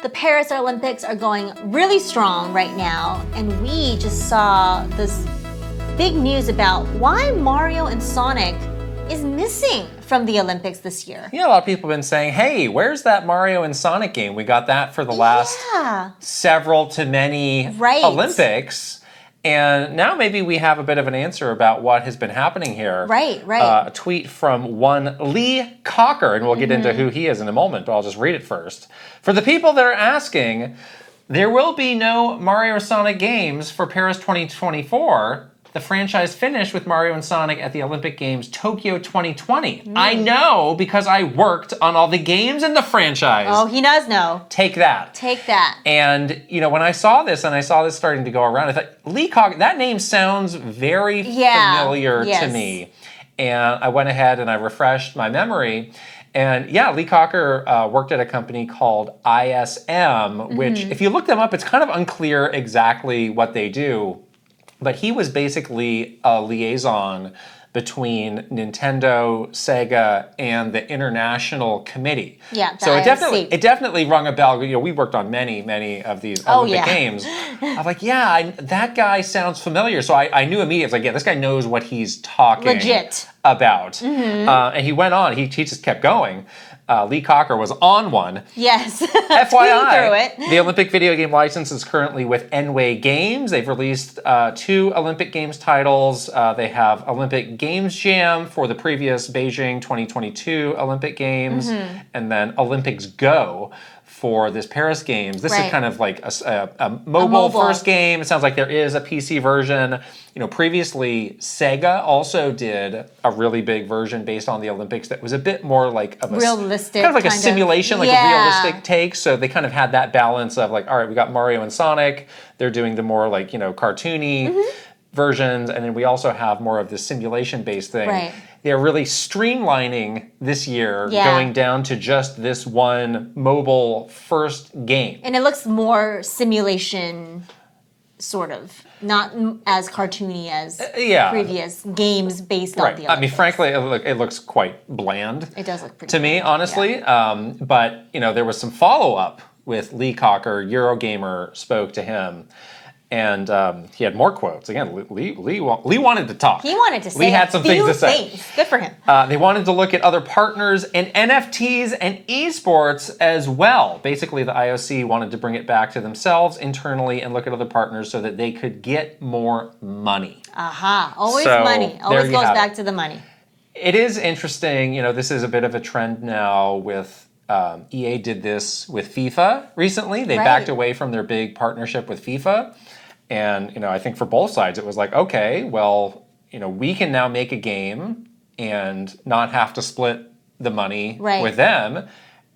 The Paris Olympics are going really strong right now, and we just saw this big news about why Mario and Sonic is missing from the Olympics this year. You know, a lot of people have been saying, hey, where's that Mario and Sonic game? We got that for the last several to many Olympics. And now maybe we have a bit of an answer about what has been happening here. Right. A tweet from one Lee Cocker, and we'll get into who he is in a moment, but I'll just read it first. For the people that are asking, there will be no Mario or Sonic games for Paris 2024. The franchise finished with Mario and Sonic at the Olympic Games Tokyo 2020. I know because I worked on all the games in the franchise. Oh, he does know. Take that. Take that. And, you know, when I saw this and I saw this starting to go around, I thought, Lee Cocker, that name sounds very familiar to me. And I went ahead and I refreshed my memory. And yeah, Lee Cocker worked at a company called ISM, which if you look them up, it's kind of unclear exactly what they do. But he was basically a liaison between Nintendo, Sega, and the International Committee. Yeah, so it definitely rung a bell. You know, we worked on many of these Olympic games. I'm like, that guy sounds familiar. So I knew immediately. I was like, yeah, this guy knows what he's talking about. And he went on. He just kept going. Lee Cocker was on one. Yes. FYI, the Olympic video game license is currently with Enway Games. They've released 2 Olympic Games titles. They have Olympic Games Jam for the previous Beijing 2022 Olympic Games, and then Olympics Go for this Paris Games. This is kind of like a mobile first game. It sounds like there is a PC version. You know, previously Sega also did a really big version based on the Olympics that was a bit more like a realistic, kind of like a simulation, like a realistic take. So they kind of had that balance of like, all right, we got Mario and Sonic. They're doing the more like, you know, cartoony versions, and then we also have more of the simulation-based thing. They're really streamlining this year, going down to just this one mobile first game. And it looks more simulation, sort of. Not as cartoony as previous games based on the Olympics. I mean, frankly, it looks quite bland. It does look pretty to me, honestly. But, you know, there was some follow-up with Lee Cocker. Eurogamer spoke to him. And he had more quotes. Again, Lee wanted to talk. He wanted to say Lee had some things to say. Good for him. They wanted to look at other partners and NFTs and esports as well. Basically, the IOC wanted to bring it back to themselves internally and look at other partners so that they could get more money. Always money. Always goes back to the money. It is interesting. You know, this is a bit of a trend now with EA did this with FIFA recently. They backed away from their big partnership with FIFA. And, you know, I think for both sides, it was like, okay, well, you know, we can now make a game and not have to split the money with them.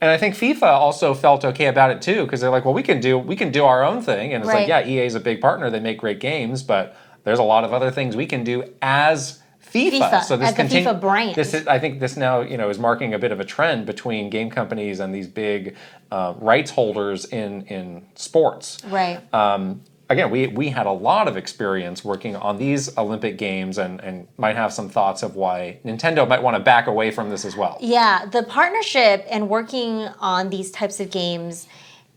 And I think FIFA also felt okay about it too, because they're like, well, we can do our own thing. And it's like, yeah, EA is a big partner. They make great games, but there's a lot of other things we can do as FIFA. So this as the FIFA brand. I think this now, you know, is marking a bit of a trend between game companies and these big rights holders in sports. Again, we had a lot of experience working on these Olympic Games and might have some thoughts of why Nintendo might want to back away from this as well. Yeah, the partnership and working on these types of games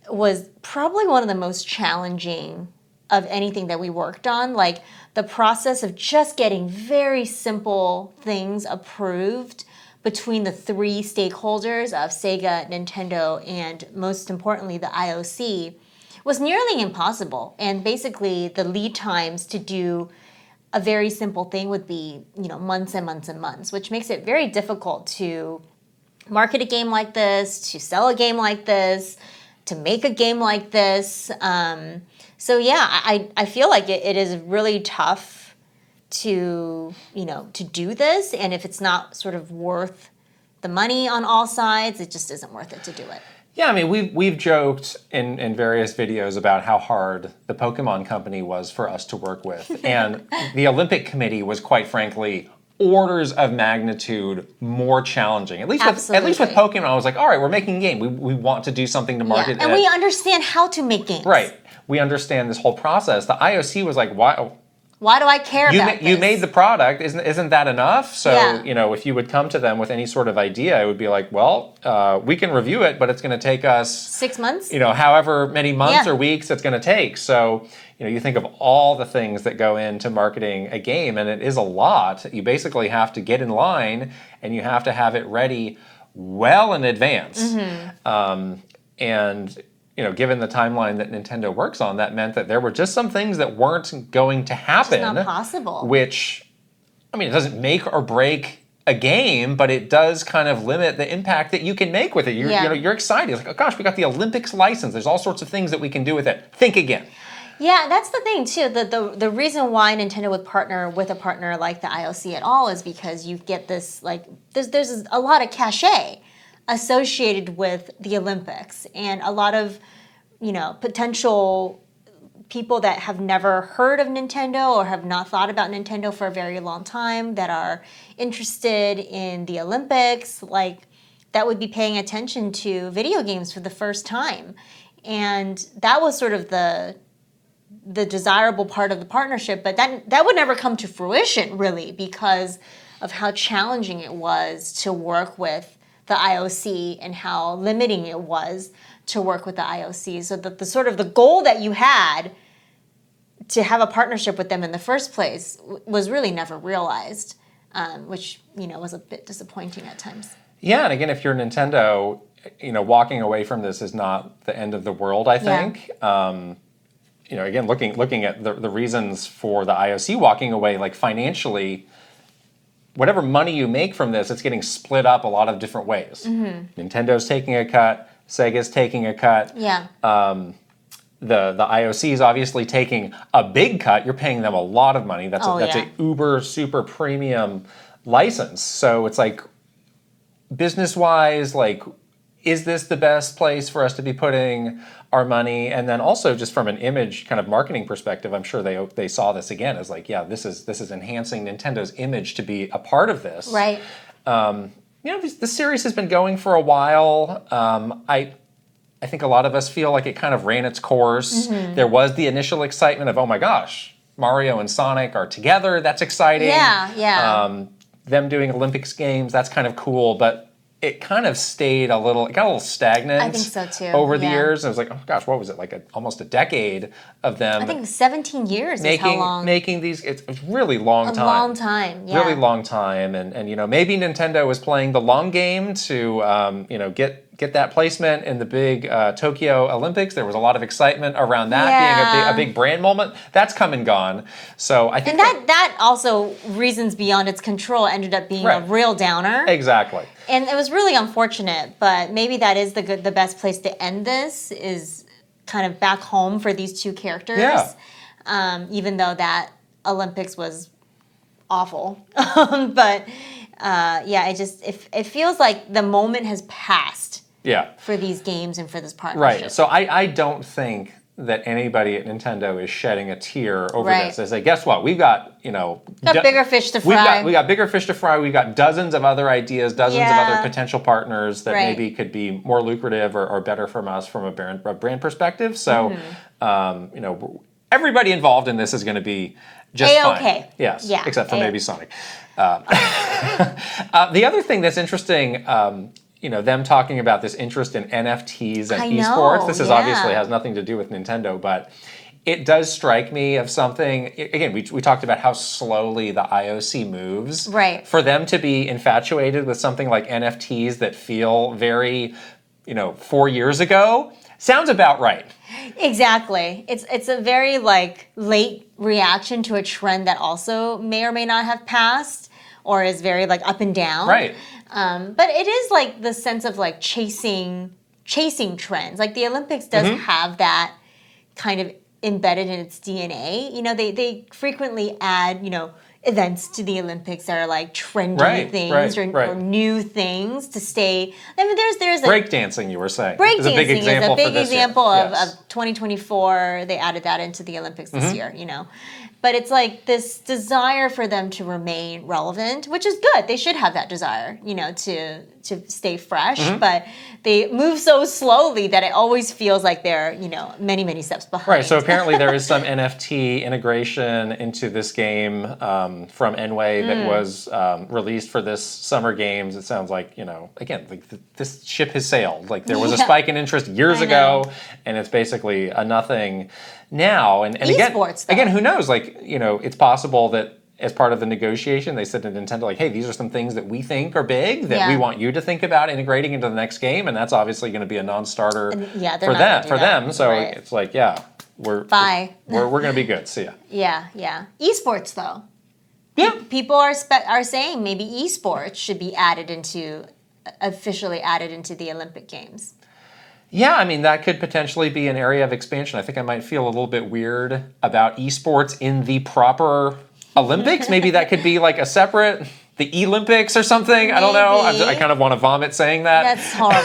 was probably one of the most challenging of anything that we worked on. Like the process of just getting very simple things approved between the 3 stakeholders of Sega, Nintendo, and most importantly, the IOC was nearly impossible. And basically the lead times to do a very simple thing would be, you know, months and months and months, which makes it very difficult to market a game like this, to sell a game like this, to make a game like this. So yeah, I feel like it is really tough to, you know, to do this. And if it's not sort of worth the money on all sides, it just isn't worth it to do it. Yeah, I mean, we've joked in various videos about how hard the Pokemon company was for us to work with. And the Olympic Committee was, quite frankly, orders of magnitude more challenging. At least with Pokemon, I was like, all right, we're making a game. We want to do something to market it. And we understand how to make games. Right. We understand this whole process. The IOC was like, why? Why do I care about this? You made the product. Isn't that enough? So, Yeah. if you would come to them with any sort of idea, it would be like, well, we can review it, but it's going to take us 6 months. However many months Yeah. or weeks it's going to take. So, you think of all the things that go into marketing a game, and it is a lot. You basically have to get in line, and you have to have it ready well in advance. And given the timeline that Nintendo works on, that meant that there were just some things that weren't going to happen. It's not possible. Which, it doesn't make or break a game, but it does kind of limit the impact that you can make with it. You're excited. It's like, oh gosh, we got the Olympics license. There's all sorts of things that we can do with it. Think again. Yeah, that's the thing too. The reason why Nintendo would partner with a partner like the IOC at all is because you get this there's a lot of cachet associated with the Olympics, and a lot of potential people that have never heard of Nintendo or have not thought about Nintendo for a very long time that are interested in the Olympics, that would be paying attention to video games for the first time. And that was sort of the desirable part of the partnership, but that would never come to fruition really because of how challenging it was to work with the IOC and how limiting it was to work with the IOC. So that the sort of the goal that you had to have a partnership with them in the first place was really never realized, which was a bit disappointing at times. Yeah, and again, if you're Nintendo, walking away from this is not the end of the world, I think. Yeah. Again, looking at the reasons for the IOC walking away, financially, whatever money you make from this, it's getting split up a lot of different ways. Nintendo's taking a cut, Sega's taking a cut. Yeah. The IOC is obviously taking a big cut. You're paying them a lot of money. That's a uber super premium license. So it's business-wise, is this the best place for us to be putting our money? And then also just from an image kind of marketing perspective, I'm sure they saw this again as this is enhancing Nintendo's image to be a part of this. Right. The series has been going for a while. I think a lot of us feel like it kind of ran its course. There was the initial excitement of, oh my gosh, Mario and Sonic are together. That's exciting. Yeah. Them doing Olympics games, that's kind of cool. But it kind of it got a little stagnant. I think so too. Over the years. It was like, oh gosh, what was it? Almost a decade of them. I think 17 years is how long. Making these, it's a really long time. A long time, yeah. Really long time. And maybe Nintendo was playing the long game to, get that placement in the big Tokyo Olympics. There was a lot of excitement around that being a big brand moment. That's come and gone. So I think that also, reasons beyond its control, ended up being a real downer. Exactly. And it was really unfortunate, but maybe that is the best place to end this, is kind of back home for these two characters. Yeah. Even though that Olympics was awful. But it feels like the moment has passed. Yeah. For these games and for this partnership. Right. So I don't think that anybody at Nintendo is shedding a tear over this. They say, guess what? We've got, bigger fish to fry. We got bigger fish to fry. We've got dozens of other ideas, dozens of other potential partners that maybe could be more lucrative or better from us from a brand perspective. So, everybody involved in this is going to be just fine. Yes. Yeah. Except for maybe Sonic. The other thing that's interesting, them talking about this interest in NFTs and esports. This is obviously has nothing to do with Nintendo, but it does strike me of something. Again, we talked about how slowly the IOC moves. Right. For them to be infatuated with something like NFTs that feel very, 4 years ago, sounds about right. Exactly. It's a very late reaction to a trend that also may or may not have passed, or is very up and down. Right. But it is the sense of chasing trends. The Olympics does have that kind of embedded in its DNA. They frequently add, events to the Olympics that are trendy things or new things to stay. I mean, there's breakdancing, you were saying. Breakdancing is a big example of 2024. They added that into the Olympics this year, but it's like this desire for them to remain relevant, which is good. They should have that desire, to stay fresh, but they move so slowly that it always feels like they're, many, many steps behind. Right, so apparently there is some NFT integration into this game from Enway that was released for this summer games. It sounds like, again, like this ship has sailed. Like there was a spike in interest years ago, and it's basically a nothing now. And again, who knows? Like, it's possible that as part of the negotiation, they said to Nintendo, like, hey, these are some things that we think are big that we want you to think about integrating into the next game, and that's obviously going to be a non-starter for them. So it's like, we're going to be good. See ya. Yeah. Esports, though. Yeah. People are saying maybe esports should be officially added into the Olympic Games. Yeah, I mean, that could potentially be an area of expansion. I think I might feel a little bit weird about esports in the proper Olympics. Maybe that could be like a separate, the Olympics or something. Maybe. I don't know. I kind of want to vomit saying that. That's horrible.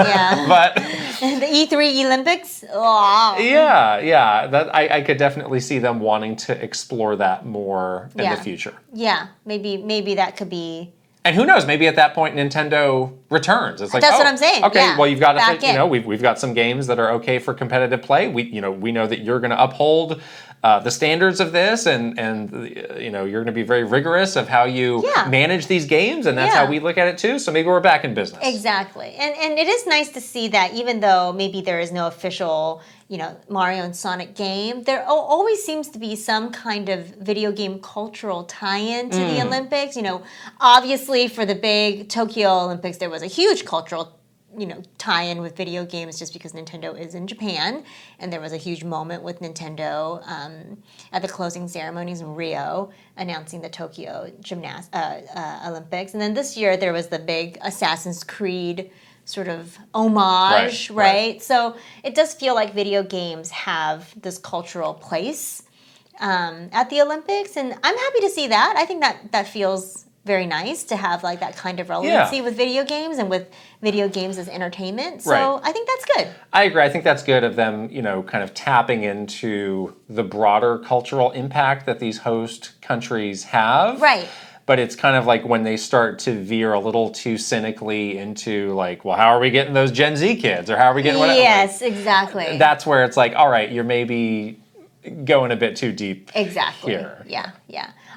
Yeah. But the E3 Olympics. Oh. Yeah. That I could definitely see them wanting to explore that more in the future. Yeah, maybe that could be. And who knows? Maybe at that point Nintendo returns. It's like that's what I'm saying. Okay, well you've got to we've got some games that are okay for competitive play. We know that you're going to uphold the standards of this, and you're going to be very rigorous of how you manage these games, and that's how we look at it too. So maybe we're back in business. Exactly, and it is nice to see that even though maybe there is no official Mario and Sonic game, there always seems to be some kind of video game cultural tie-in to the Olympics. Obviously for the big Tokyo Olympics, there was a huge cultural tie-in with video games just because Nintendo is in Japan, and there was a huge moment with Nintendo at the closing ceremonies in Rio announcing the Tokyo Olympics. And then this year there was the big Assassin's Creed sort of homage, right? So it does feel like video games have this cultural place at the Olympics, and I'm happy to see that. I think that feels very nice to have like that kind of relevancy with video games and with video games as entertainment. So I think that's good. I agree. I think that's good of them, kind of tapping into the broader cultural impact that these host countries have. Right. But it's kind of like when they start to veer a little too cynically into like, well, how are we getting those Gen Z kids? Or how are we getting whatever? Yes, exactly. That's where it's like, all right, you're maybe going a bit too deep here. Yeah.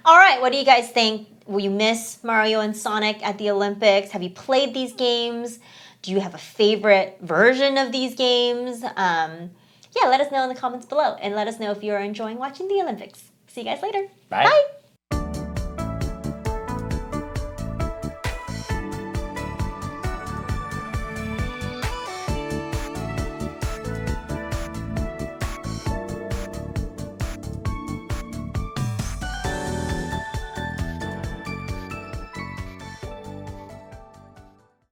All right, what do you guys think? Will you miss Mario and Sonic at the Olympics? Have you played these games? Do you have a favorite version of these games? Let us know in the comments below, and let us know if you're enjoying watching the Olympics. See you guys later. Bye. Bye.